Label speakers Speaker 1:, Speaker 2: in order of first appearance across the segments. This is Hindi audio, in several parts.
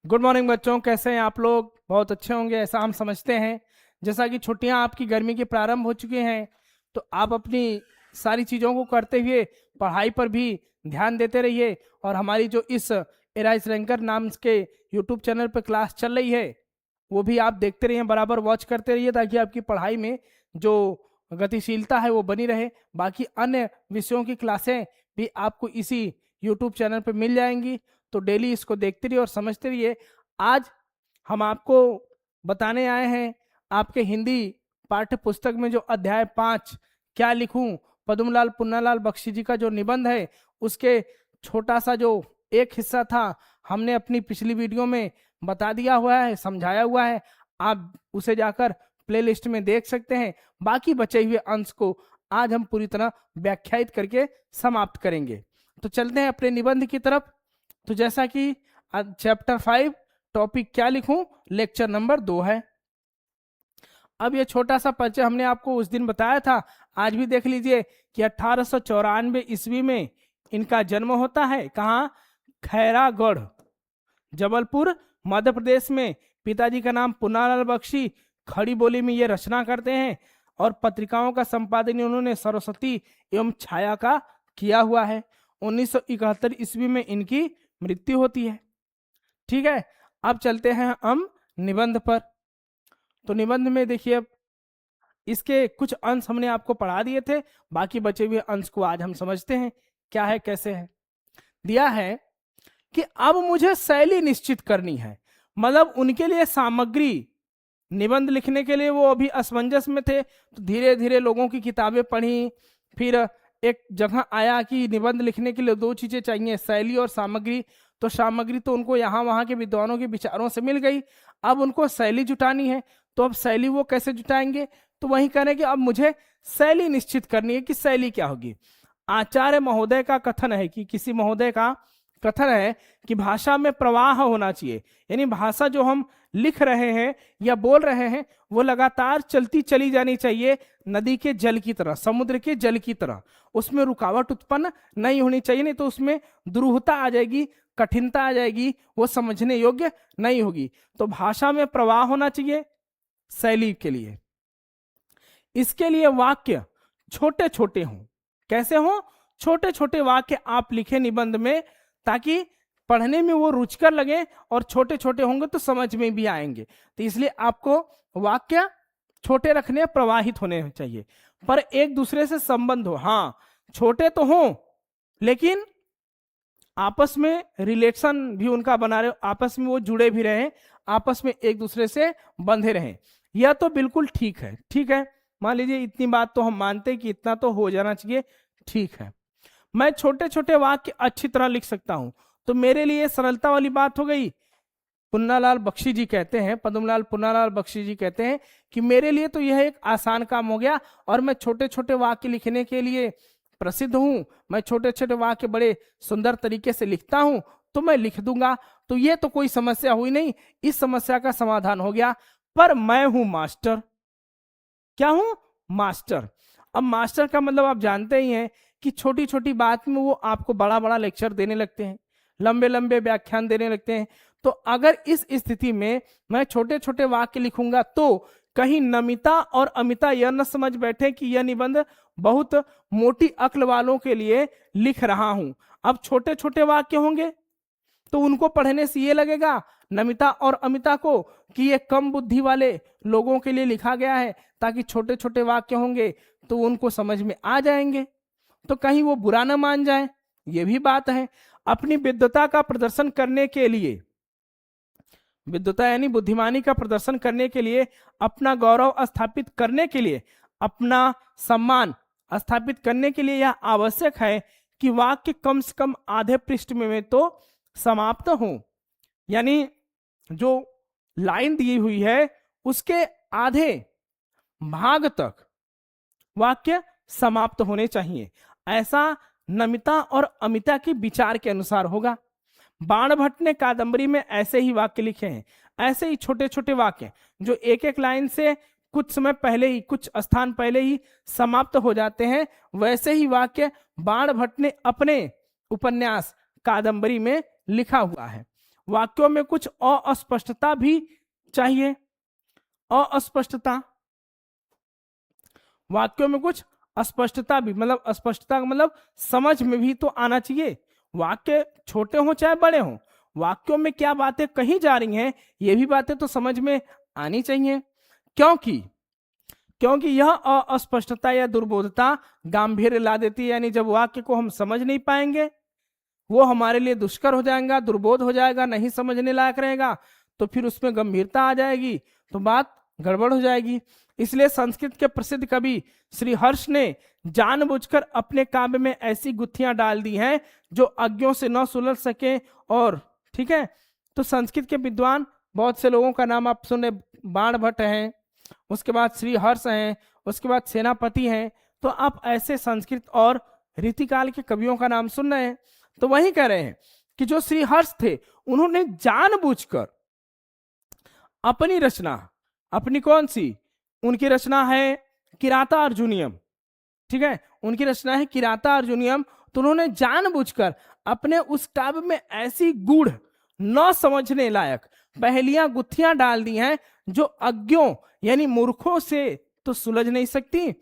Speaker 1: गुड मॉर्निंग बच्चों, कैसे हैं आप लोग? बहुत अच्छे होंगे ऐसा हम समझते हैं। जैसा कि छुट्टियां आपकी गर्मी की प्रारंभ हो चुकी हैं, तो आप अपनी सारी चीज़ों को करते हुए पढ़ाई पर भी ध्यान देते रहिए। और हमारी जो इस एराइस रैंकर नाम के यूट्यूब चैनल पर क्लास चल रही है, वो भी आप देखते रहिए, बराबर वॉच करते रहिए, ताकि आपकी पढ़ाई में जो गतिशीलता है वो बनी रहे। बाकी अन्य विषयों की क्लासें भी आपको इसी यूट्यूब चैनल पर मिल जाएंगी, तो डेली इसको देखते रहिए और समझते रहिए। आज हम आपको बताने आए हैं आपके हिंदी पाठ्य पुस्तक में जो अध्याय 5 क्या लिखूं, पद्मलाल पुन्नालाल बख्शी जी का जो निबंध है, उसके छोटा सा जो एक हिस्सा था, हमने अपनी पिछली वीडियो में बता दिया हुआ है, समझाया हुआ है। आप उसे जाकर प्लेलिस्ट में देख सकते हैं। बाकी बचे हुए अंश को आज हम पूरी तरह व्याख्यायित करके समाप्त करेंगे। तो चलते हैं अपने निबंध की तरफ। तो जैसा कि चैप्टर 5 टॉपिक क्या लिखूं, लेक्चर नंबर 2 है। अब ये छोटा सा परिचय हमने आपको उस दिन बताया था, आज भी देख लीजिए कि 1894 ईस्वी में इनका जन्म होता है। कहाँ? खैरागढ़, जबलपुर, मध्य प्रदेश में। पिताजी का नाम पुन्नालाल बख्शी। खड़ी बोली में ये रचना करते हैं और पत्रिकाओं का संपादन उन्होंने सरस्वती एवं छाया का किया हुआ है। 1971 ईस्वी में इनकी मृत्यु होती है। ठीक है, अब चलते हैं हम निबंध पर। तो निबंध में देखिए, अब इसके कुछ अंश हमने आपको पढ़ा दिए थे, बाकी बचे हुए अंश को आज हम समझते हैं क्या है कैसे है। दिया है कि अब मुझे शैली निश्चित करनी है, मतलब उनके लिए सामग्री, निबंध लिखने के लिए वो अभी असमंजस में थे। तो धीरे धीरे लोगों की किताबें पढ़ी, फिर एक जगह आया कि निबंध लिखने के लिए दो चीजें चाहिए, शैली और सामग्री। तो सामग्री तो उनको यहाँ वहाँ के विद्वानों के विचारों से मिल गई, अब उनको शैली जुटानी है। तो अब शैली वो कैसे जुटाएंगे? तो वही करें कि अब मुझे शैली निश्चित करनी है कि शैली क्या होगी। आचार्य महोदय का कथन है कि किसी महोदय का कथन है कि भाषा में प्रवाह होना चाहिए, यानी भाषा जो हम लिख रहे हैं या बोल रहे हैं वो लगातार चलती चली जानी चाहिए, नदी के जल की तरह, समुद्र के जल की तरह। उसमें रुकावट उत्पन्न नहीं होनी चाहिए, नहीं तो उसमें दुरूहता आ जाएगी, कठिनता आ जाएगी, वो समझने योग्य नहीं होगी। तो भाषा में प्रवाह होना चाहिए शैली के लिए। इसके लिए वाक्य छोटे छोटे हों। कैसे हों? छोटे छोटे वाक्य आप लिखे निबंध में, ताकि पढ़ने में वो रुचिकर लगे, और छोटे छोटे होंगे तो समझ में भी आएंगे। तो इसलिए आपको वाक्य छोटे रखने, प्रवाहित होने चाहिए, पर एक दूसरे से संबंध हो। हाँ, छोटे तो हों लेकिन आपस में रिलेशन भी उनका बना रहे, आपस में वो जुड़े भी रहे, आपस में एक दूसरे से बंधे रहें। यह तो बिल्कुल ठीक है। ठीक है, मान लीजिए इतनी बात तो हम मानते हैं कि इतना तो हो जाना चाहिए। ठीक है, मैं छोटे छोटे वाक्य अच्छी तरह लिख सकता हूं, तो मेरे लिए सरलता वाली बात हो गई। पुन्नालाल बख्शी जी कहते हैं, पद्मलाल पुन्नालाल बख्शी जी कहते हैं कि मेरे लिए तो यह एक आसान काम हो गया, और मैं छोटे छोटे वाक्य लिखने के लिए प्रसिद्ध हूं। मैं छोटे छोटे वाक्य बड़े सुंदर तरीके से लिखता हूं, तो मैं लिख दूंगा, तो ये तो कोई समस्या हुई नहीं, इस समस्या का समाधान हो गया। पर मैं हूं मास्टर। क्या हूं? मास्टर। अब मास्टर का मतलब आप जानते ही हैं कि छोटी छोटी बात में वो आपको बड़ा बड़ा लेक्चर देने लगते हैं, लंबे लंबे व्याख्यान देने लगते हैं। तो अगर इस स्थिति में मैं छोटे छोटे वाक्य लिखूंगा, तो कहीं नमिता और अमिता यह न समझ बैठे कि यह निबंध बहुत मोटी अक्ल वालों के लिए लिख रहा हूं। अब छोटे छोटे वाक्य होंगे तो उनको पढ़ने से ये लगेगा, नमिता और अमिता को, कि ये कम बुद्धि वाले लोगों के लिए लिखा गया है, ताकि छोटे छोटे वाक्य होंगे तो उनको समझ में आ जाएंगे, तो कहीं वो बुरा ना मान जाए। ये भी बात है। अपनी विद्वता का प्रदर्शन करने के लिए, विद्वता यानी बुद्धिमानी का प्रदर्शन करने के लिए, अपना गौरव स्थापित करने के लिए, अपना सम्मान स्थापित करने के लिए यह आवश्यक है कि वाक्य कम से कम आधे पृष्ठ में तो समाप्त हो। यानी जो लाइन दी हुई है उसके आधे भाग तक वाक्य समाप्त होने चाहिए। ऐसा नमिता और अमिता के विचार के अनुसार होगा। बाणभट्ट ने कादंबरी में ऐसे ही वाक्य लिखे हैं, ऐसे ही छोटे छोटे वाक्य जो एक एक लाइन से कुछ समय पहले ही, कुछ स्थान पहले ही समाप्त हो जाते हैं, वैसे ही वाक्य बाणभट्ट ने अपने उपन्यास कादंबरी में लिखा हुआ है। वाक्यों में कुछ अस्पष्टता भी चाहिए। अस्पष्टता, वाक्यों में कुछ अस्पष्टता भी, मतलब अस्पष्टता का मतलब समझ में भी तो आना चाहिए। वाक्य छोटे हों चाहे बड़े हों, वाक्यों में क्या बातें कही जा रही हैं ये भी बातें तो समझ में आनी चाहिए। क्योंकि यह अस्पष्टता या दुर्बोधता गंभीर ला देती है। यानी जब वाक्य को हम समझ नहीं पाएंगे, वो हमारे लिए दुष्कर हो जाएगा, दुर्बोध हो जाएगा, नहीं समझने लायक रहेगा, तो फिर उसमें गंभीरता आ जाएगी, तो बात गड़बड़ हो जाएगी। इसलिए संस्कृत के प्रसिद्ध कवि श्री हर्ष ने जानबूझकर अपने काव्य में ऐसी गुत्थियां डाल दी हैं जो अज्ञों से न सुलझ सके। और ठीक है, तो संस्कृत के विद्वान बहुत से लोगों का नाम आप सुने, बाण भट्ट हैं, उसके बाद श्री हर्ष हैं, उसके बाद सेनापति हैं। तो आप ऐसे संस्कृत और रीतिकाल के कवियों का नाम सुन रहे हैं। तो वही कह रहे हैं कि जो श्री हर्ष थे उन्होंने जानबूझकर अपनी रचना, अपनी कौन सी, उनकी रचना है किराता अर्जुनियम, ठीक है, उनकी रचना है किराता अर्जुनियम। तो उन्होंने जानबूझकर अपने उस काव्य में ऐसी गूढ़ न समझने लायक पहेलियां गुत्थियां डाल दी हैं जो अज्ञों यानी मूर्खों से तो सुलझ नहीं सकती।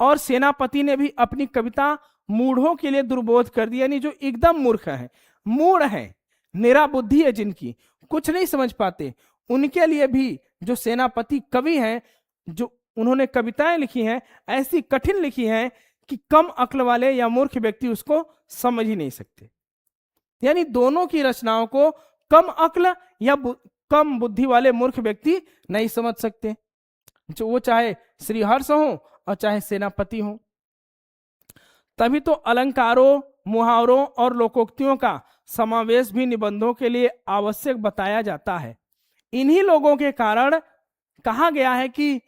Speaker 1: और सेनापति ने भी अपनी कविता मूढ़ों के लिए दुर्बोध कर दिया, यानी जो एकदम मूर्ख है, मूढ़ है, निरा बुद्धि है, जिनकी कुछ नहीं समझ पाते, उनके लिए भी जो सेनापति कवि हैं, जो उन्होंने कविताएं लिखी हैं ऐसी कठिन लिखी हैं कि कम अक्ल वाले या मूर्ख व्यक्ति उसको समझ ही नहीं सकते। यानी दोनों की रचनाओं को कम अक्ल या कम बुद्धि वाले मूर्ख व्यक्ति नहीं समझ सकते, जो वो चाहे श्री हर्ष हो और चाहे सेनापति हो। तभी तो अलंकारों, मुहावरों और लोकोक्तियों का समावेश भी निबंधों के लिए आवश्यक बताया जाता है। इन्हीं लोगों के कारण कहा गया है कि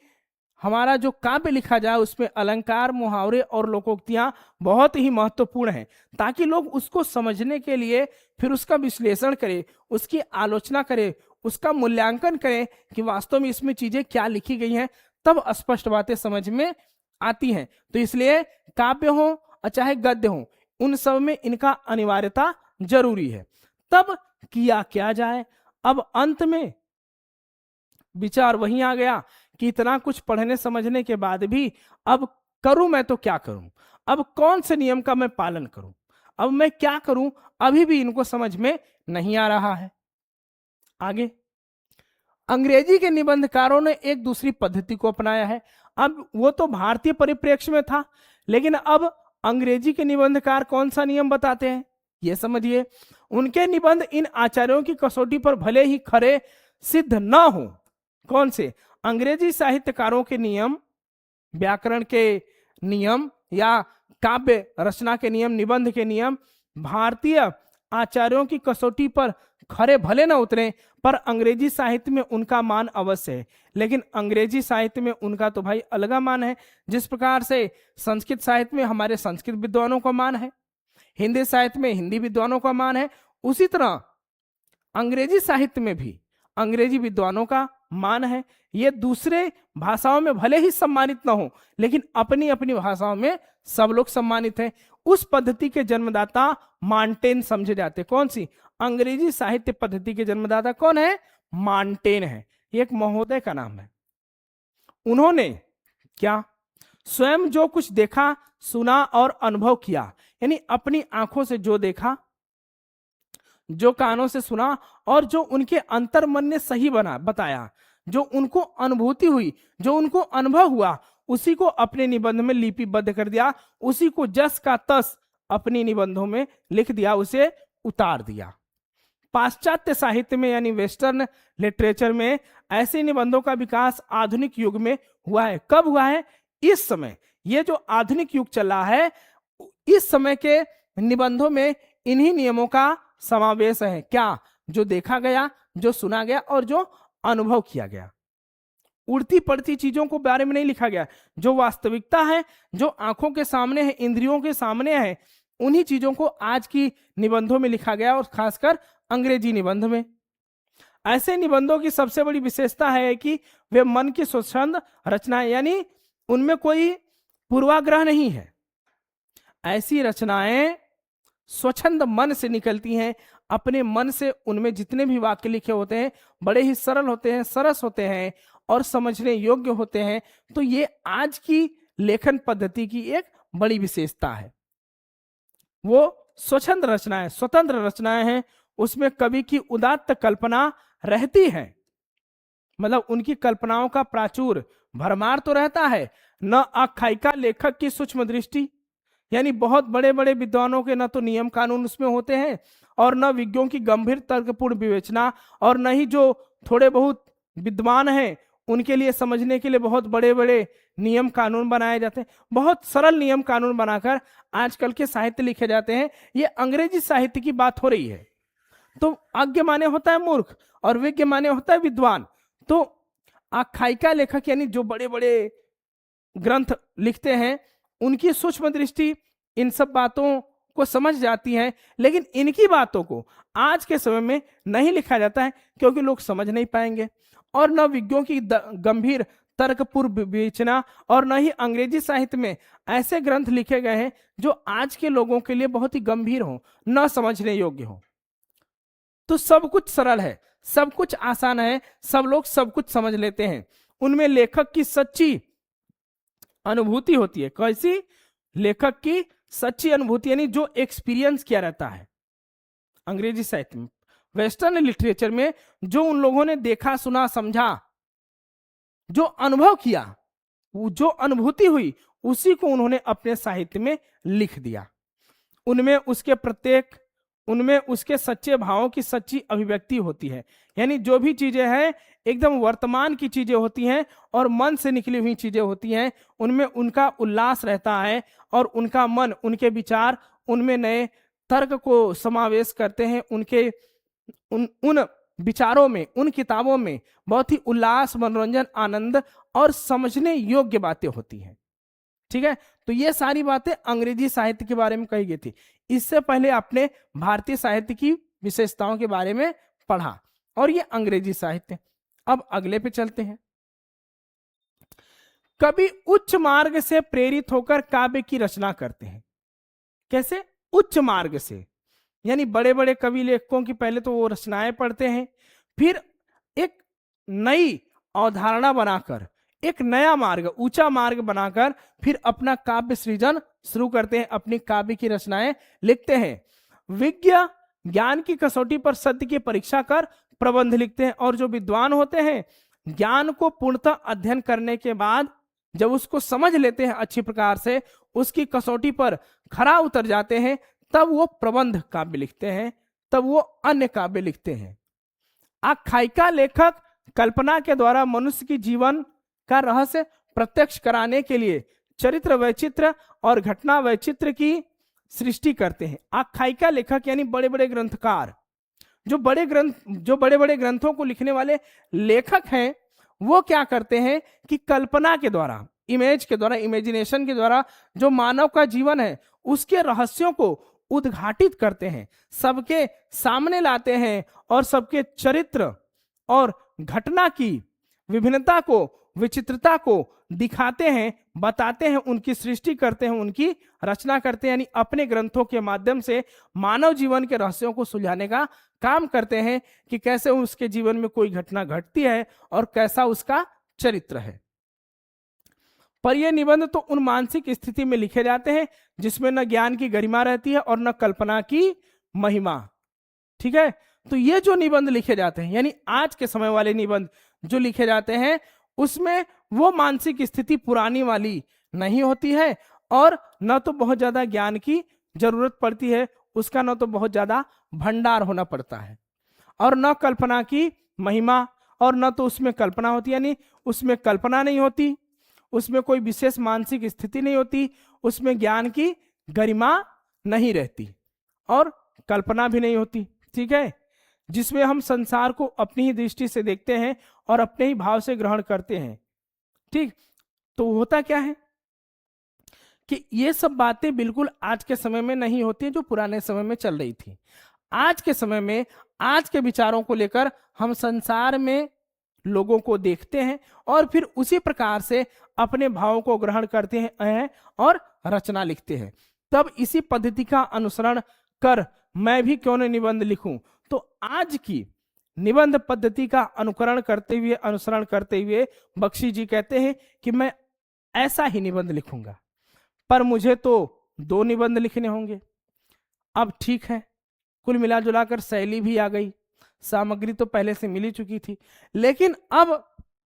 Speaker 1: हमारा जो काव्य लिखा जाए उसमें अलंकार, मुहावरे और लोकोक्तियां बहुत ही महत्वपूर्ण हैं, ताकि लोग उसको समझने के लिए फिर उसका विश्लेषण करें, उसकी आलोचना करें, उसका मूल्यांकन करें कि वास्तव में इसमें चीजें क्या लिखी गई हैं, तब स्पष्ट बातें समझ में आती हैं। तो इसलिए काव्य हो और चाहे गद्य हो, उन सब में इनका अनिवार्यता जरूरी है। तब किया क्या जाए? अब अंत में विचार वहीं आ गया कि इतना कुछ पढ़ने समझने के बाद भी अब करूं मैं तो क्या करूं, अब कौन से नियम का मैं पालन करूं, अब मैं क्या करूं, अभी भी इनको समझ में नहीं आ रहा है। आगे अंग्रेजी के निबंधकारों ने एक दूसरी पद्धति को अपनाया है। अब वो तो भारतीय परिप्रेक्ष्य में था, लेकिन अब अंग्रेजी के निबंधकार कौन सा नियम बताते हैं ये समझिए। उनके निबंध इन आचार्यों की कसौटी पर भले ही खरे सिद्ध न हो। कौन से? अंग्रेजी साहित्यकारों के नियम, व्याकरण के नियम या काव्य रचना के नियम, निबंध के नियम भारतीय आचार्यों की कसौटी पर खरे भले न उतरे, पर अंग्रेजी साहित्य में उनका मान अवश्य है। लेकिन अंग्रेजी साहित्य में उनका तो भाई अलग मान है। जिस प्रकार से संस्कृत साहित्य में हमारे संस्कृत विद्वानों का मान है, हिंदी साहित्य में हिंदी विद्वानों का मान है, उसी तरह अंग्रेजी साहित्य में भी अंग्रेजी विद्वानों का मान है। ये दूसरे भाषाओं में भले ही सम्मानित न हो, लेकिन अपनी अपनी भाषाओं में सब लोग सम्मानित हैं। उस पद्धति के जन्मदाता मार्टेन समझे जाते। कौन सी? अंग्रेजी साहित्य पद्धति के जन्मदाता कौन है? मार्टेन है। ये एक महोदय का नाम है। उन्होंने क्या स्वयं जो कुछ देखा, सुना और अनुभव किया, यानी अपनी आंखों से जो देखा, जो कानों से सुना और जो उनके अंतर मन ने सही बताया, जो उनको अनुभूति हुई, जो उनको अनुभव हुआ, उसी को अपने निबंध में लिपिबद्ध कर दिया, उसी को जस का तस अपनी निबंधों में लिख दिया, उसे उतार दिया। पाश्चात्य साहित्य में यानी वेस्टर्न लिटरेचर में ऐसे निबंधों का विकास आधुनिक युग में हुआ है। कब हुआ है? इस समय। ये जो आधुनिक युग चल रहा है, इस समय के निबंधों में इन्हीं नियमों का समावेश है। क्या? जो देखा गया, जो सुना गया और जो अनुभव किया गया। उड़ती पड़ती चीजों को बारे में नहीं लिखा गया। जो वास्तविकता है, जो आंखों के सामने है, इंद्रियों के सामने है, उन्हीं चीजों को आज की निबंधों में लिखा गया, और खासकर अंग्रेजी निबंध में। ऐसे निबंधों की सबसे बड़ी विशेषता है कि वे मन की स्वच्छंद रचनाएं, यानी उनमें कोई पूर्वाग्रह नहीं है। ऐसी रचनाएं स्वच्छंद मन से निकलती हैं, अपने मन से उनमें जितने भी वाक्य लिखे होते हैं बड़े ही सरल होते हैं, सरस होते हैं और समझने योग्य होते हैं। तो ये आज की लेखन पद्धति की एक बड़ी विशेषता है। वो स्वतंत्र रचनाएं हैं, उसमें कवि की उदात्त कल्पना रहती है, मतलब उनकी कल्पनाओं का प्राचुर भरमार तो रहता है। न आख्यायिका लेखक की सूक्ष्म दृष्टि, यानी बहुत बड़े बड़े विद्वानों के न तो नियम कानून उसमें होते हैं और न विज्ञों की गंभीर तर्कपूर्ण विवेचना, और न ही जो थोड़े बहुत विद्वान हैं उनके लिए समझने के लिए बहुत बड़े बड़े नियम कानून बनाए जाते हैं। बहुत सरल नियम कानून बनाकर आजकल के साहित्य लिखे जाते हैं। ये अंग्रेजी साहित्य की बात हो रही है। तो अज्ञ माने होता है मूर्ख और विज्ञ माने होता है विद्वान। तो आख्यायिका लेखक यानी जो बड़े बड़े ग्रंथ लिखते हैं उनकी सूक्ष्म दृष्टि इन सब बातों को समझ जाती है, लेकिन इनकी बातों को आज के समय में नहीं लिखा जाता है क्योंकि लोग समझ नहीं पाएंगे, और न विज्ञों की गंभीर तर्कपूर्ण विवेचना, और न ही अंग्रेजी साहित्य में ऐसे ग्रंथ लिखे गए हैं जो आज के लोगों के लिए बहुत ही गंभीर हो, न समझने योग्य हो। तो सब कुछ सरल है, सब कुछ आसान है, सब लोग सब कुछ समझ लेते हैं। उनमें लेखक की सच्ची अनुभूति होती है। कैसी? लेखक की सच्ची अनुभूति, यानी जो एक्सपीरियंस किया रहता है। अंग्रेजी साहित्य में, वेस्टर्न लिटरेचर में जो उन लोगों ने देखा, सुना, समझा, जो अनुभव किया, जो अनुभूति हुई, उसी को उन्होंने अपने साहित्य में लिख दिया। उनमें उसके सच्चे भावों की सच्ची अभिव्यक्ति होती है। यानी जो भी चीजें हैं एकदम वर्तमान की चीजें होती हैं और मन से निकली हुई चीजें होती हैं। उनमें उनका उल्लास रहता है और उनका मन, उनके विचार उनमें नए तर्क को समावेश करते हैं। उनके उन विचारों में, उन किताबों में बहुत ही उल्लास, मनोरंजन, आनंद और समझने योग्य बातें होती हैं। ठीक है, तो ये सारी बातें अंग्रेजी साहित्य के बारे में कही गई थी। इससे पहले आपने भारतीय साहित्य की विशेषताओं के बारे में पढ़ा, और ये अंग्रेजी साहित्य। अब अगले पे चलते हैं। कवि उच्च मार्ग से प्रेरित होकर काव्य की रचना करते हैं। कैसे? उच्च मार्ग से, यानी बड़े बड़े कवि लेखकों की पहले तो वो रचनाएं पढ़ते हैं, फिर एक नई अवधारणा बनाकर, एक नया मार्ग, ऊंचा मार्ग बनाकर फिर अपना काव्य सृजन शुरू करते हैं, अपनी काव्य की रचनाएं लिखते हैं। विज्ञ ज्ञान की कसौटी पर सत्य की परीक्षा कर प्रबंध लिखते हैं, और जो विद्वान होते हैं ज्ञान को पूर्णतः अध्ययन करने के बाद जब उसको समझ लेते हैं अच्छी प्रकार से, उसकी कसौटी पर खरा उतर जाते हैं, तब वो प्रबंध काव्य लिखते हैं, तब वो अन्य काव्य लिखते हैं। आख्यायिका लेखक कल्पना के द्वारा मनुष्य की जीवन का रहस्य प्रत्यक्ष कराने के लिए चरित्र वैचित्र और घटना वैचित्र की सृष्टि करते हैं। आख्यायिका लेखक यानी बड़े बड़े ग्रंथकार, जो बड़े बड़े ग्रंथों को लिखने वाले लेखक हैं, वो क्या करते हैं कि कल्पना के द्वारा, इमेज के द्वारा, इमेजिनेशन के द्वारा जो मानव का जीवन है उसके रहस्यों को उद्घाटित करते हैं, सबके सामने लाते हैं और सबके चरित्र और घटना की विभिन्नता को, विचित्रता को दिखाते हैं, बताते हैं, उनकी सृष्टि करते हैं, उनकी रचना करते हैं, यानी अपने ग्रंथों के माध्यम से मानव जीवन के रहस्यों को सुलझाने का काम करते हैं कि कैसे उसके जीवन में कोई घटना घटती है और कैसा उसका चरित्र है। पर ये निबंध तो उन मानसिक स्थिति में लिखे जाते हैं जिसमें न ज्ञान की गरिमा रहती है और न कल्पना की महिमा। ठीक है, तो ये जो निबंध लिखे जाते हैं, यानी आज के समय वाले निबंध जो लिखे जाते हैं, उसमें वो मानसिक स्थिति पुरानी वाली नहीं होती है, और न तो बहुत ज्यादा ज्ञान की जरूरत पड़ती है, उसका न तो बहुत ज्यादा भंडार होना पड़ता है, और न कल्पना की महिमा, और न तो उसमें कल्पना होती, यानी उसमें कल्पना नहीं होती, उसमें कोई विशेष मानसिक स्थिति नहीं होती, उसमें ज्ञान की गरिमा नहीं रहती और कल्पना भी नहीं होती। ठीक है, जिसमें हम संसार को अपनी ही दृष्टि से देखते हैं और अपने ही भाव से ग्रहण करते हैं। ठीक, तो होता क्या है कि ये सब बातें बिल्कुल आज के समय में नहीं होती जो पुराने समय में चल रही थी। आज के समय में आज के विचारों को लेकर हम संसार में लोगों को देखते हैं और फिर उसी प्रकार से अपने भावों को ग्रहण करते हैं और रचना लिखते हैं। तब इसी पद्धति का अनुसरण कर मैं भी क्यों न निबंध लिखूं। तो आज की निबंध पद्धति का अनुसरण करते हुए बख्शी जी कहते हैं कि मैं ऐसा ही निबंध लिखूंगा, पर मुझे तो 2 निबंध लिखने होंगे। अब ठीक है, कुल मिला जुलाकर शैली भी आ गई, सामग्री तो पहले से मिली चुकी थी, लेकिन अब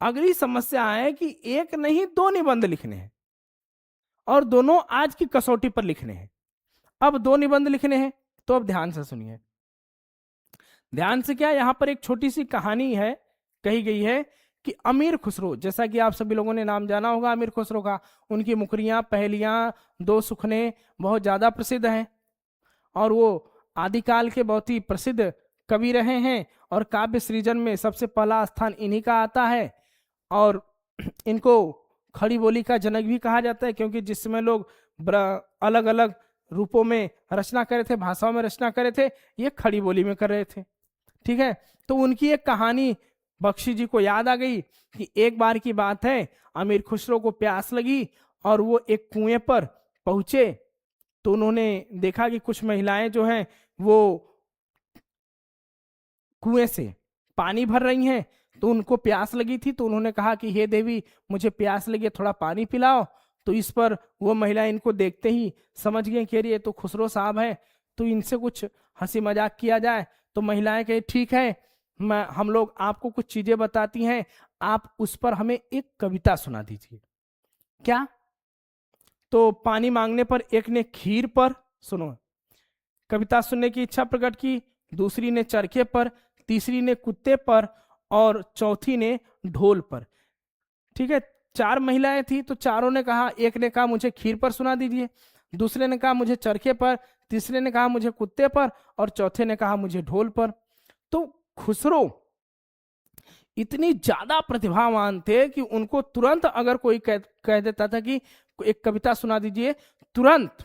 Speaker 1: अगली समस्या है कि एक नहीं 2 निबंध लिखने हैं, और दोनों आज की कसौटी पर लिखने हैं। अब 2 निबंध लिखने हैं, तो अब ध्यान से सुनिए। ध्यान से क्या, यहां पर एक छोटी सी कहानी है, कही गई है कि अमीर खुसरो, जैसा कि आप सभी लोगों ने नाम जाना होगा अमीर खुसरो का, उनकी मुकरियां, पहेलियां, 2 सुखने बहुत ज्यादा प्रसिद्ध हैं, और वो आदिकाल के बहुत ही प्रसिद्ध कवि रहे हैं, और काव्य सृजन में सबसे पहला स्थान इन्हीं का आता है। और इनको खड़ी बोली का जनक भी कहा जाता है, क्योंकि जिस समय लोग अलग अलग रूपों में रचना करे थे, भाषाओं में रचना करे थे, ये खड़ी बोली में कर रहे थे। ठीक है, तो उनकी एक कहानी बख्शी जी को याद आ गई कि एक बार की बात है, अमीर खुसरो को प्यास लगी और वो एक कुएं पर पहुंचे, तो उन्होंने देखा कि कुछ महिलाएं जो हैं वो कुएं से पानी भर रही हैं, तो उनको प्यास लगी थी, तो उन्होंने कहा कि हे देवी, मुझे प्यास लगी, थोड़ा पानी पिलाओ। तो इस पर वो महिला इनको देखते ही समझ गई कि ये तो खुसरो साहब है, तो इनसे कुछ हंसी मजाक किया जाए। तो महिलाएं कहे ठीक है, हम लोग आपको कुछ चीजें बताती हैं, आप उस पर हमें एक कविता सुना दीजिए। क्या? तो पानी मांगने पर एक ने खीर पर, सुनो, कविता सुनने की इच्छा प्रकट की, दूसरी ने चरखे पर, तीसरी ने कुत्ते पर, और चौथी ने ढोल पर। ठीक है, 4 महिलाएं थी, तो चारों ने कहा, एक ने कहा मुझे खीर पर सुना दीजिए, दूसरे ने कहा मुझे चरखे पर, तीसरे ने कहा मुझे कुत्ते पर, और चौथे ने कहा मुझे ढोल पर। तो खुसरो इतनी ज्यादा प्रतिभावान थे कि उनको तुरंत अगर कोई कह देता था कि एक कविता सुना दीजिए, तुरंत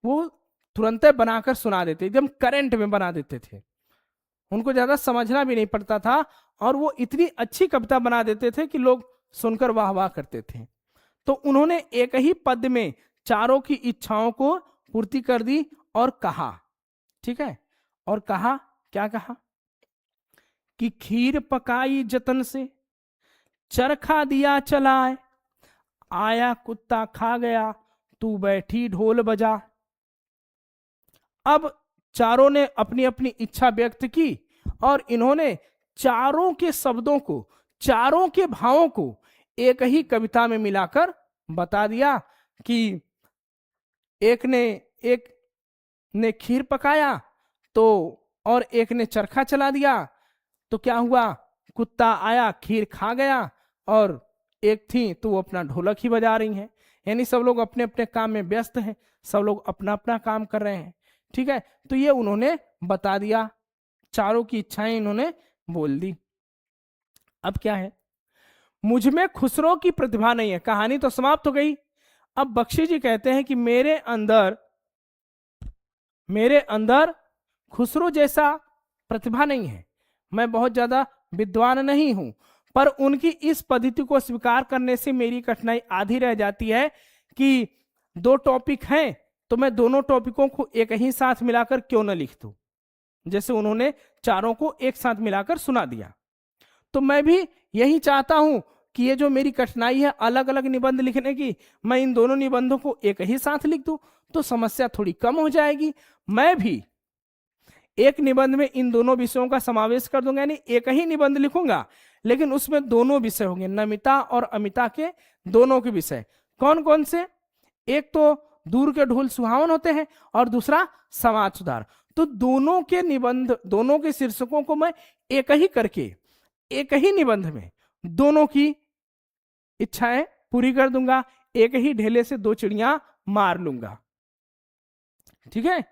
Speaker 1: वो तुरंत बनाकर सुना देते, एकदम करंट में बना देते थे, उनको ज्यादा समझना भी नहीं पड़ता था, और वो इतनी अच्छी कविता बना देते थे कि लोग सुनकर वाह वाह करते थे। तो उन्होंने एक ही पद में चारों की इच्छाओं को पूर्ति कर दी और कहा, ठीक है, और कहा, क्या कहा कि खीर पकाई जतन से, चरखा दिया चलाए, आया कुत्ता खा गया, तू बैठी ढोल बजा। अब चारों ने अपनी अपनी इच्छा व्यक्त की, और इन्होंने चारों के शब्दों को, चारों के भावों को एक ही कविता में मिलाकर बता दिया कि एक ने खीर पकाया, तो और एक ने चरखा चला दिया, तो क्या हुआ, कुत्ता आया, खीर खा गया, और एक थी तो वो अपना ढोलक ही बजा रही हैं। यानी सब लोग अपने अपने काम में व्यस्त हैं, सब लोग अपना अपना काम कर रहे हैं। ठीक है, तो ये उन्होंने बता दिया, चारों की इच्छाएं इन्होंने बोल दी। अब क्या है, मुझ में खुसरो की प्रतिभा नहीं है, कहानी तो समाप्त हो गई। अब बख्शी जी कहते हैं कि मेरे अंदर खुसरो जैसा प्रतिभा नहीं है, मैं बहुत ज्यादा विद्वान नहीं हूं, पर उनकी इस पद्धति को स्वीकार करने से मेरी कठिनाई आधी रह जाती है कि 2 टॉपिक हैं, तो मैं दोनों टॉपिकों को एक ही साथ मिलाकर क्यों न लिख दूं, जैसे उन्होंने चारों को एक साथ मिलाकर सुना दिया। तो मैं भी यही चाहता हूं कि ये जो मेरी कठिनाई है अलग अलग निबंध लिखने की, मैं इन दोनों निबंधों को एक ही साथ लिख दूं, तो समस्या थोड़ी कम हो जाएगी। मैं भी एक निबंध में इन दोनों विषयों का समावेश कर दूंगा, यानी एक ही निबंध लिखूंगा, लेकिन उसमें दोनों विषय होंगे, नमिता और अमिता के दोनों के विषय। कौन कौन से? एक तो दूर के ढोल सुहावन होते हैं, और दूसरा समाज सुधार। तो दोनों के निबंध, दोनों के शीर्षकों को मैं एक ही करके एक ही निबंध में दोनों की इच्छाएं पूरी कर दूंगा, एक ही ढेले से 2 चिड़िया मार लूंगा। ठीक है,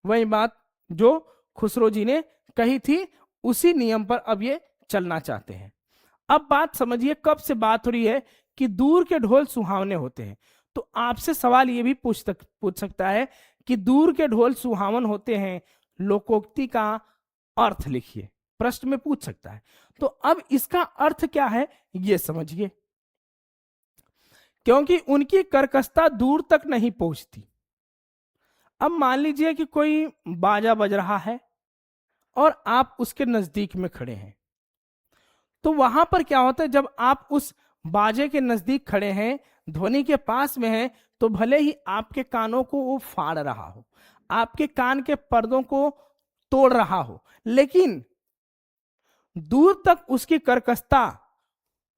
Speaker 1: वही बात जो खुसरो जी ने कही थी, उसी नियम पर अब ये चलना चाहते हैं। अब बात समझिए, कब से बात हो रही है कि दूर के ढोल सुहावने होते हैं। तो आपसे सवाल ये भी पूछ सकता है कि दूर के ढोल सुहावन होते हैं, लोकोक्ति का अर्थ लिखिए, प्रश्न में पूछ सकता है। तो अब इसका अर्थ क्या है ये समझिए, क्योंकि उनकी कर्कशता दूर तक नहीं पहुंचती। अब मान लीजिए कि कोई बाजा बज रहा है और आप उसके नजदीक में खड़े हैं, तो वहां पर क्या होता है, जब आप उस बाजे के नजदीक खड़े हैं, ध्वनि के पास में हैं, तो भले ही आपके कानों को वो फाड़ रहा हो, आपके कान के पर्दों को तोड़ रहा हो, लेकिन दूर तक उसकी कर्कशता,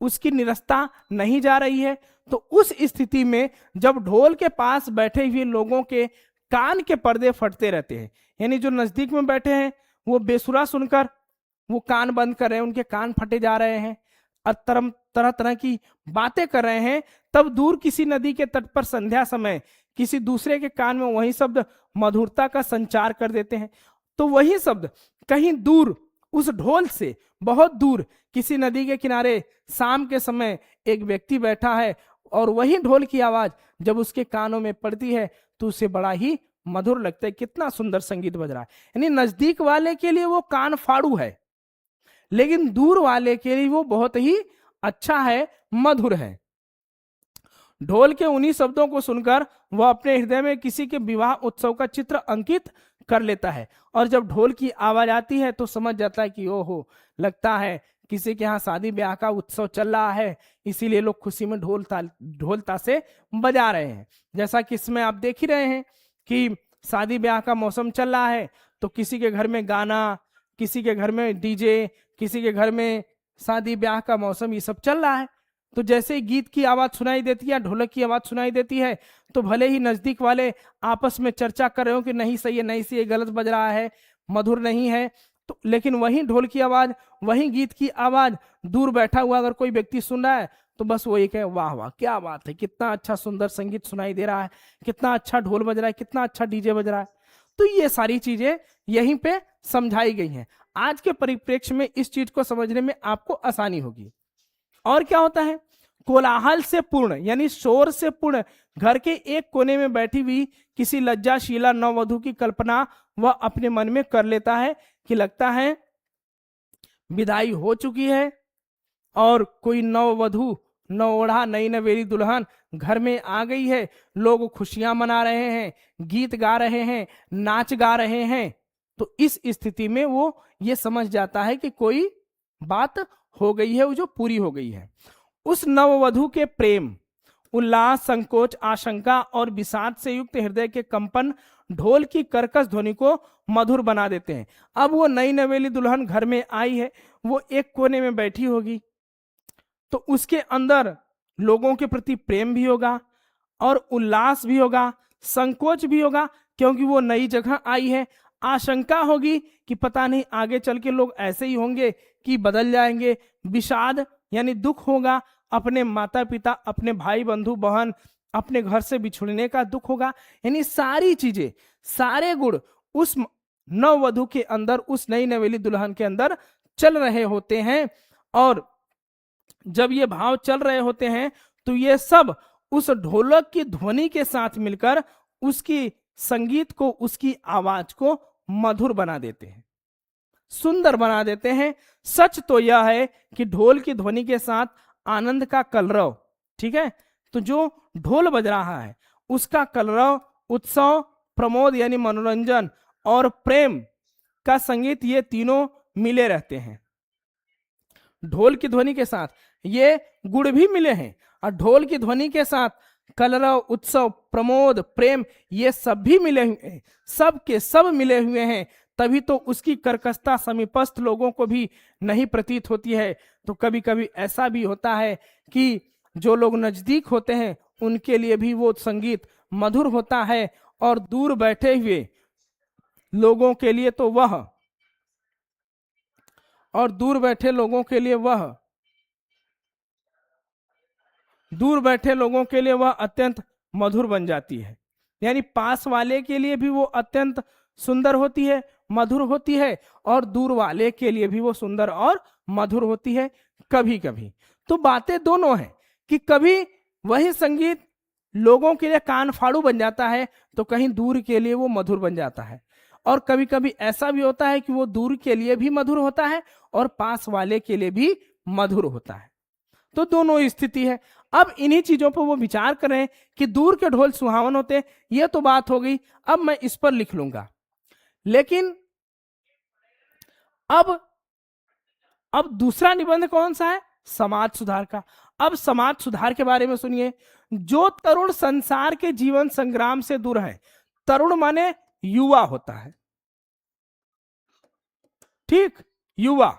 Speaker 1: उसकी निरस्ता नहीं जा रही है। तो उस स्थिति में जब ढोल के पास बैठे हुए लोगों के कान के पर्दे फटते रहते हैं, यानी जो नजदीक में बैठे हैं वो बेसुरा सुनकर वो कान बंद कर रहे हैं, उनके कान फटे जा रहे हैं और तरह तरह की बातें कर रहे हैं, तब दूर किसी नदी के तट पर संध्या समय किसी दूसरे के कान में वही शब्द मधुरता का संचार कर देते हैं। तो वही शब्द कहीं दूर उस ढोल से बहुत दूर किसी नदी के किनारे शाम के समय एक व्यक्ति बैठा है और वही ढोल की आवाज जब उसके कानों में पड़ती है तो उसे बड़ा ही मधुर लगता है, कितना सुंदर संगीत बज रहा है। यानी नजदीक वाले के लिए वो कान फाड़ू है, लेकिन दूर वाले के लिए वो बहुत ही अच्छा है, मधुर है। ढोल के उन्हीं शब्दों को सुनकर वह अपने हृदय में किसी के विवाह उत्सव का चित्र अंकित कर लेता है, और जब ढोल की आवाज आती है तो समझ जाता है कि ओहो, लगता है किसी के यहाँ शादी ब्याह का उत्सव चल रहा है, इसीलिए लोग खुशी में ढोल ताशे बजा रहे हैं। जैसा कि इसमें आप देख ही रहे हैं कि शादी ब्याह का मौसम चल रहा है, तो किसी के घर में गाना, किसी के घर में डीजे, किसी के घर में शादी ब्याह का मौसम, ये सब चल रहा है। तो जैसे ही गीत की आवाज सुनाई देती है, ढोलक की आवाज सुनाई देती है, तो भले ही नजदीक वाले आपस में चर्चा कर रहे हो कि नहीं सही है, नहीं सही है, गलत बज रहा है, मधुर नहीं है, तो लेकिन वही ढोल की आवाज, वही गीत की आवाज दूर बैठा हुआ अगर कोई व्यक्ति सुन रहा है तो बस वो एक है, वाह वाह क्या बात है, कितना अच्छा सुंदर संगीत सुनाई दे रहा है, कितना अच्छा ढोल बज रहा है, कितना अच्छा डीजे बज रहा है। तो ये सारी चीजें यहीं पे समझाई गई हैं। आज के परिप्रेक्ष्य में इस चीज को समझने में आपको आसानी होगी। और क्या होता है, कोलाहल से पूर्ण यानी शोर से पूर्ण घर के एक कोने में बैठी हुई किसी लज्जाशीला नववधु की कल्पना वह अपने मन में कर लेता है कि लगता है विदाई हो चुकी है और कोई नववधु, नवोढ़ा, नई नवेली दुल्हन घर में आ गई है, लोग खुशियां मना रहे हैं, गीत गा रहे हैं, नाच गा रहे हैं। तो इस स्थिति में वो ये समझ जाता है कि कोई बात हो गई है, वो जो पूरी हो गई है। उस नववधु के प्रेम, उल्लास, संकोच, आशंका और विषाद से युक्त हृदय के कंपन ढोल की कर्कश ध्वनि को मधुर बना देते हैं। अब वो नई नवेली दुल्हन घर में आई है, वो एक कोने में बैठी होगी, तो उसके अंदर लोगों के प्रति प्रेम भी होगा और उल्लास भी होगा, संकोच भी होगा क्योंकि वो नई जगह आई है, आशंका होगी कि पता नहीं आगे चल के लोग ऐसे ही होंगे कि बदल जाएंगे, विषाद यानी दुख होगा, अपने माता पिता, अपने भाई बंधु बहन, अपने घर से बिछुड़ने का दुख होगा। यानी सारी चीजें, सारे गुण उस नववधु के अंदर, उस नई नवेली दुल्हन के अंदर चल रहे होते हैं। और जब ये भाव चल रहे होते हैं तो ये सब उस ढोलक की ध्वनि के साथ मिलकर उसकी संगीत को, उसकी आवाज को मधुर बना देते हैं, सुंदर बना देते हैं। सच तो यह है कि ढोल की ध्वनि के साथ आनंद का कलरव, ठीक है, तो जो ढोल बज रहा है उसका कलरव, उत्सव, प्रमोद यानी मनोरंजन और प्रेम का संगीत, ये तीनों मिले रहते हैं। ढोल की ध्वनि के साथ ये गुण भी मिले हैं और ढोल की ध्वनि के साथ कलरव, उत्सव, प्रमोद, प्रेम, ये सब भी मिले हुए हैं, सब के सब मिले हुए हैं। तभी तो उसकी कर्कशता समीपस्थ लोगों को भी नहीं प्रतीत होती है। तो कभी कभी ऐसा भी होता है कि जो लोग नजदीक होते हैं उनके लिए भी वो संगीत मधुर होता है, और दूर बैठे हुए लोगों के लिए तो वह, और दूर बैठे लोगों के लिए वह, दूर बैठे लोगों के लिए वह अत्यंत मधुर बन जाती है। यानी पास वाले के लिए भी वो अत्यंत सुंदर होती है, मधुर होती है, और दूर वाले के लिए भी वो सुंदर और मधुर होती है। कभी कभी तो बातें दोनों हैं कि कभी वही संगीत लोगों के लिए कान फाड़ू बन जाता है तो कहीं दूर के लिए वो मधुर बन जाता है, और कभी कभी ऐसा भी होता है कि वो दूर के लिए भी मधुर होता है और पास वाले के लिए भी मधुर होता है। तो दोनों स्थिति है। अब इन्हीं चीजों पर वो विचार करें कि दूर के ढोल सुहावन होते, ये तो बात हो गई, अब मैं इस पर लिख लूंगा। लेकिन अब दूसरा निबंध कौन सा है? समाज सुधार का। अब समाज सुधार के बारे में सुनिए। जो तरुण संसार के जीवन संग्राम से दूर है, तरुण माने युवा होता है, ठीक, युवा।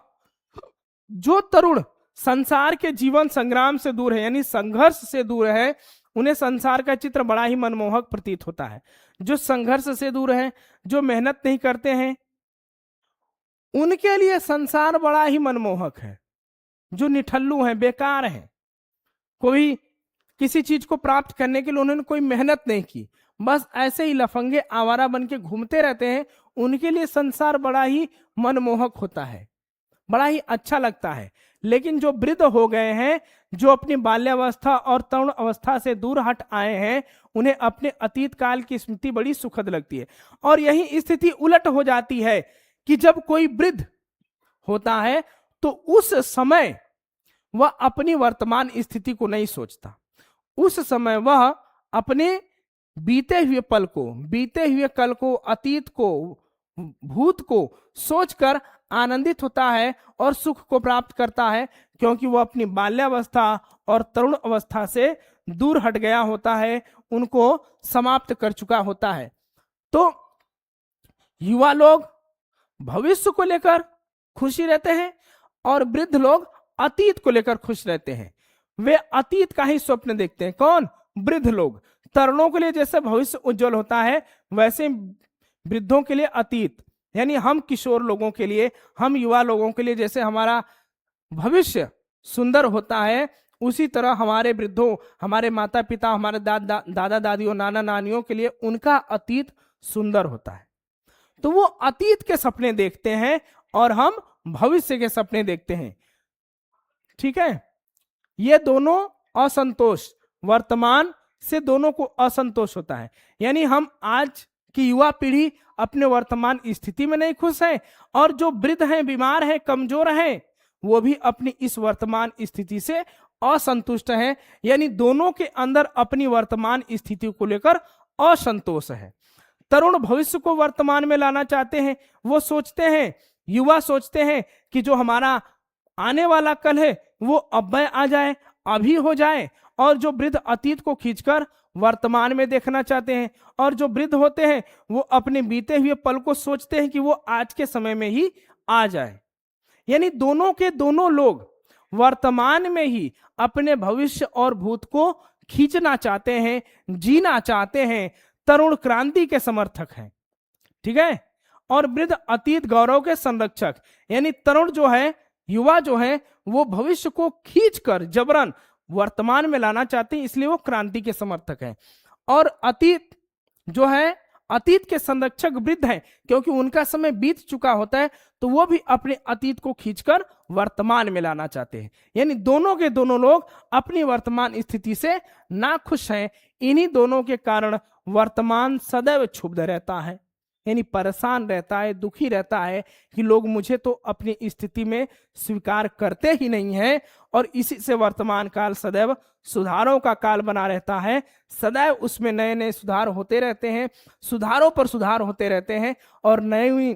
Speaker 1: जो तरुण संसार के जीवन संग्राम से दूर है, यानी संघर्ष से दूर है, उन्हें संसार का चित्र बड़ा ही मनमोहक प्रतीत होता है। जो संघर्ष से दूर है, जो मेहनत नहीं करते हैं, उनके लिए संसार बड़ा ही मनमोहक है। जो निठल्लू हैं, बेकार हैं, कोई किसी चीज को प्राप्त करने के लिए उन्होंने कोई मेहनत नहीं की, बस ऐसे ही लफंगे आवारा बन के घूमते रहते हैं, उनके लिए संसार बड़ा ही मनमोहक होता है, बड़ा ही अच्छा लगता है। लेकिन जो वृद्ध हो गए हैं, जो अपनी बाल्यावस्था और तरुण अवस्था से दूर हट आए हैं, उन्हें अपने अतीत काल की स्मृति बड़ी सुखद लगती है। और यही स्थिति उलट हो जाती है कि जब कोई वृद्ध होता है तो उस समय वह अपनी वर्तमान स्थिति को नहीं सोचता। उस समय वह अपने बीते हुए पल को, बीते हुए कल को, अतीत को, भूत को सोचकर आनंदित होता है और सुख को प्राप्त करता है, क्योंकि वह अपनी बाल्यावस्था और तरुण अवस्था से दूर हट गया होता है, उनको समाप्त कर चुका होता है। तो युवा लोग भविष्य को लेकर खुशी रहते हैं और वृद्ध लोग अतीत को लेकर खुश रहते हैं। वे अतीत का ही स्वप्न देखते हैं। कौन? वृद्ध लोग। तरुणों के लिए जैसे भविष्य उज्जवल होता है, वैसे वृद्धों के लिए अतीत, यानी हम किशोर लोगों के लिए, हम युवा लोगों के लिए जैसे हमारा भविष्य सुंदर होता है, उसी तरह हमारे वृद्धों, हमारे माता पिता, हमारे दादा दादियों, नाना नानियों के लिए उनका अतीत सुंदर होता है। तो वो अतीत के सपने देखते हैं और हम भविष्य के सपने देखते हैं। ठीक है, ये दोनों असंतोष, वर्तमान से दोनों को असंतोष होता है। यानी हम आज की युवा पीढ़ी अपने वर्तमान स्थिति में नहीं खुश है, और जो वृद्ध हैं, बीमार हैं, कमजोर हैं, वो भी अपनी इस वर्तमान स्थिति से असंतुष्ट हैं। यानी दोनों के अंदर अपनी वर्तमान स्थिति को लेकर असंतोष है। तरुण भविष्य को वर्तमान में लाना चाहते हैं। वो सोचते हैं, युवा सोचते हैं कि जो हमारा आने वाला कल है वो अब आ जाए, अभी हो जाए। और जो वृद्ध अतीत को खींचकर वर्तमान में देखना चाहते हैं, और जो वृद्ध होते हैं वो अपने बीते हुए पल को सोचते हैं कि वो आज के समय में ही आ जाए। यानी दोनों के दोनों लोग वर्तमान में ही अपने भविष्य और भूत को खींचना चाहते हैं, जीना चाहते हैं। तरुण क्रांति के समर्थक हैं, ठीक है, और वृद्ध अतीत गौरव के संरक्षक। यानी तरुण जो है, युवा जो है, वो भविष्य को खींचकर जबरन वर्तमान में लाना चाहते हैं, इसलिए वो क्रांति के समर्थक हैं। और अतीत जो है, अतीत के संरक्षक वृद्ध हैं, क्योंकि उनका समय बीत चुका होता है, तो वो भी अपने अतीत को खींचकर वर्तमान में लाना चाहते हैं। यानी दोनों के दोनों लोग अपनी वर्तमान स्थिति से नाखुश हैं। इन्हीं दोनों के कारण वर्तमान सदैव क्षुब्ध रहता है, यानी परेशान रहता है, दुखी रहता है कि लोग मुझे तो अपनी स्थिति में स्वीकार करते ही नहीं है। और इसी से वर्तमान काल सदैव सुधारों का काल बना रहता है। सदैव उसमें नए नए सुधार होते रहते हैं, सुधारों पर सुधार होते रहते हैं। और नई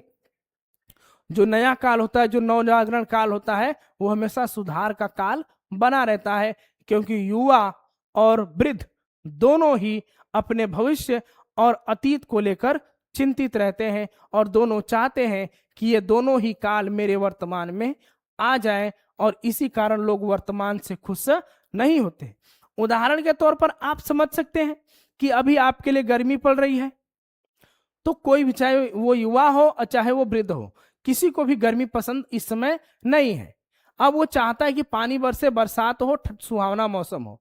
Speaker 1: जो नया काल होता है, जो नवजागरण काल होता है, वो हमेशा सुधार का काल बना रहता है, क्योंकि युवा और वृद्ध दोनों ही अपने भविष्य और अतीत को लेकर चिंतित रहते हैं, और दोनों चाहते हैं कि ये दोनों ही काल मेरे वर्तमान में आ जाए। और इसी कारण लोग वर्तमान से खुश नहीं होते। उदाहरण के तौर पर आप समझ सकते हैं कि अभी आपके लिए गर्मी पड़ रही है, तो कोई भी, चाहे वो युवा हो और चाहे वो वृद्ध हो, किसी को भी गर्मी पसंद इस समय नहीं है। अब वो चाहता है कि पानी बरसे, बरसात हो, सुहावना मौसम हो।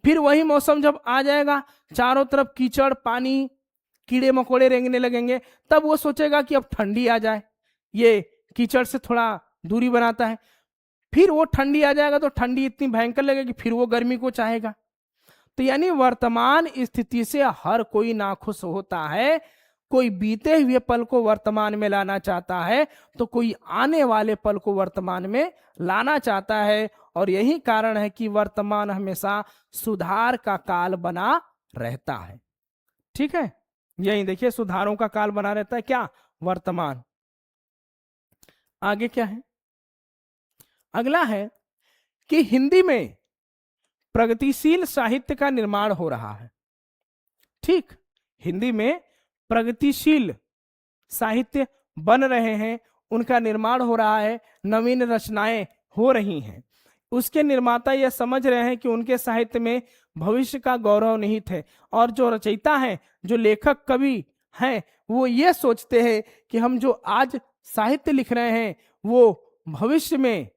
Speaker 1: फिर वही मौसम जब आ जाएगा, चारों तरफ कीचड़, पानी, कीड़े मकोड़े रेंगने लगेंगे, तब वो सोचेगा कि अब ठंडी आ जाए, ये कीचड़ से थोड़ा दूरी बनाता है। फिर वो ठंडी आ जाएगा तो ठंडी इतनी भयंकर लगेगी, फिर वो गर्मी को चाहेगा। तो यानी वर्तमान स्थिति से हर कोई नाखुश होता है। कोई बीते हुए पल को वर्तमान में लाना चाहता है तो कोई आने वाले पल को वर्तमान में लाना चाहता है। और यही कारण है कि वर्तमान हमेशा सुधार का काल बना रहता है। ठीक है, यही देखिए सुधारों का काल बना रहता है क्या, वर्तमान। आगे क्या है, अगला है कि हिंदी में प्रगतिशील साहित्य का निर्माण हो रहा है। ठीक, हिंदी में प्रगतिशील साहित्य बन रहे हैं, उनका निर्माण हो रहा है, नवीन रचनाएं हो रही हैं। उसके निर्माता यह समझ रहे हैं कि उनके साहित्य में भविष्य का गौरव निहित है। और जो रचयिता हैं, जो लेखक कवि हैं, वो ये सोचते हैं कि हम जो आज साहित्य लिख रहे हैं वो भविष्य में,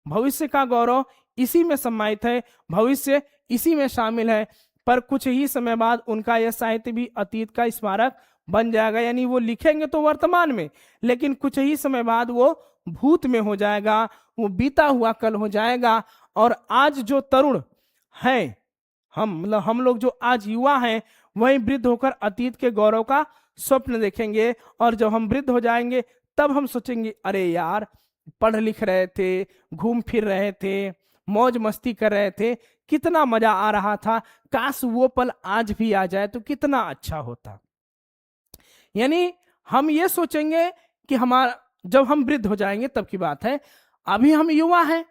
Speaker 1: भविष्य का गौरव इसी में समाहित है, भविष्य इसी में शामिल है। पर कुछ ही समय बाद उनका यह साहित्य भी अतीत का स्मारक बन जाएगा। यानी वो लिखेंगे तो वर्तमान में, लेकिन कुछ ही समय बाद वो भूत में हो जाएगा, वो बीता हुआ कल हो जाएगा। और आज जो तरुण हैं, हम लोग जो आज युवा हैं, वही वृद्ध होकर अतीत के गौरव का स्वप्न देखेंगे। और जब हम वृद्ध हो जाएंगे तब हम सोचेंगे, अरे यार, पढ़ लिख रहे थे, घूम फिर रहे थे, मौज मस्ती कर रहे थे, कितना मजा आ रहा था, काश वो पल आज भी आ जाए तो कितना अच्छा होता। यानी हम ये सोचेंगे कि हमारा, जब हम वृद्ध हो जाएंगे तब की बात है। अभी हम युवा हैं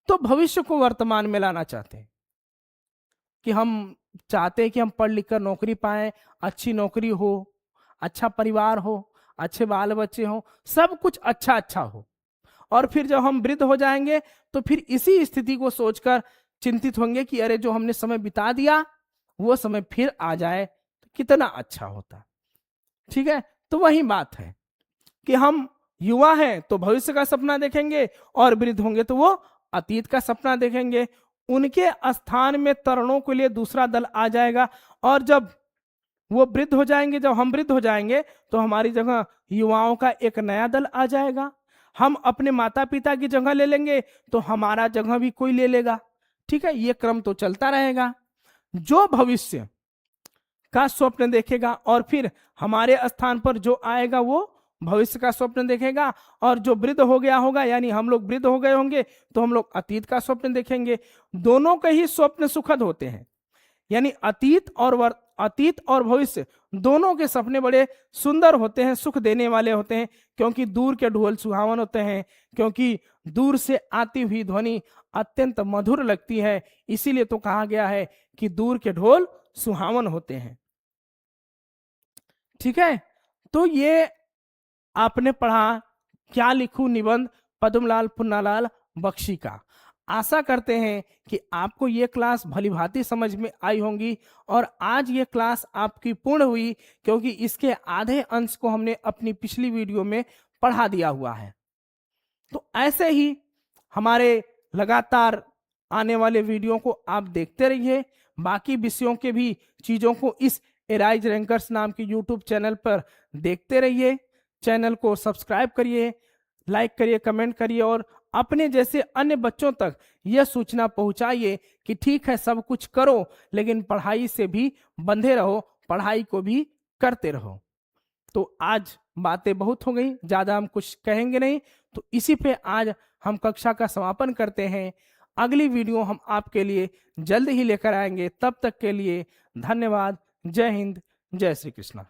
Speaker 1: तो भविष्य को वर्तमान में लाना चाहते हैं, कि हम चाहते हैं कि हम पढ़ लिख कर नौकरी पाएं, अच्छी नौकरी हो, अच्छा परिवार हो, अच्छे बाल बच्चे हो, सब कुछ अच्छा अच्छा हो। और फिर जब हम वृद्ध हो जाएंगे तो फिर इसी स्थिति को सोचकर चिंतित होंगे कि अरे जो हमने समय बिता दिया वो समय फिर आ जाए तो कितना अच्छा होता। ठीक है, तो वही बात है कि हम युवा हैं तो भविष्य का सपना देखेंगे, और वृद्ध होंगे तो वो अतीत का सपना देखेंगे। उनके स्थान में तरुणों के लिए दूसरा दल आ जाएगा। और जब वो वृद्ध हो जाएंगे, जब हम वृद्ध हो जाएंगे तो हमारी जगह युवाओं का एक नया दल आ जाएगा। हम अपने माता पिता की जगह ले लेंगे तो हमारा जगह भी कोई ले लेगा। ठीक है, ये क्रम तो चलता रहेगा। जो भविष्य का स्वप्न देखेगा और फिर हमारे स्थान पर जो आएगा वो भविष्य का स्वप्न देखेगा, और जो वृद्ध हो गया होगा, यानी हम लोग वृद्ध हो गए होंगे तो हम लोग अतीत का स्वप्न देखेंगे। दोनों के ही स्वप्न सुखद होते हैं। यानी अतीत और भविष्य दोनों के सपने बड़े सुंदर होते हैं, सुख देने वाले होते हैं, क्योंकि दूर के ढोल सुहावन होते हैं, क्योंकि दूर से आती हुई ध्वनि अत्यंत मधुर लगती है। इसीलिए तो कहा गया है कि दूर के ढोल सुहावन होते हैं। ठीक है, तो ये आपने पढ़ा क्या लिखूं निबंध पद्मलाल पुन्नालाल बख्शी का। आशा करते हैं कि आपको ये क्लास भलीभांति समझ में आई होंगी, और आज ये क्लास आपकी पूर्ण हुई क्योंकि इसके आधे अंश को हमने अपनी पिछली वीडियो में पढ़ा दिया हुआ है। तो ऐसे ही हमारे लगातार आने वाले वीडियो को आप देखते रहिए। बाकी विषयों के भी चीज़ों को इस एराइज रैंकर्स नाम की यूट्यूब चैनल पर देखते रहिए। चैनल को सब्सक्राइब करिए, लाइक करिए, कमेंट करिए, और अपने जैसे अन्य बच्चों तक यह सूचना पहुंचाइए कि ठीक है सब कुछ करो लेकिन पढ़ाई से भी बंधे रहो, पढ़ाई को भी करते रहो। तो आज बातें बहुत हो गई, ज़्यादा हम कुछ कहेंगे नहीं, तो इसी पे आज हम कक्षा का समापन करते हैं। अगली वीडियो हम आपके लिए जल्द ही लेकर आएंगे। तब तक के लिए धन्यवाद। जय हिंद, जय श्री कृष्णा।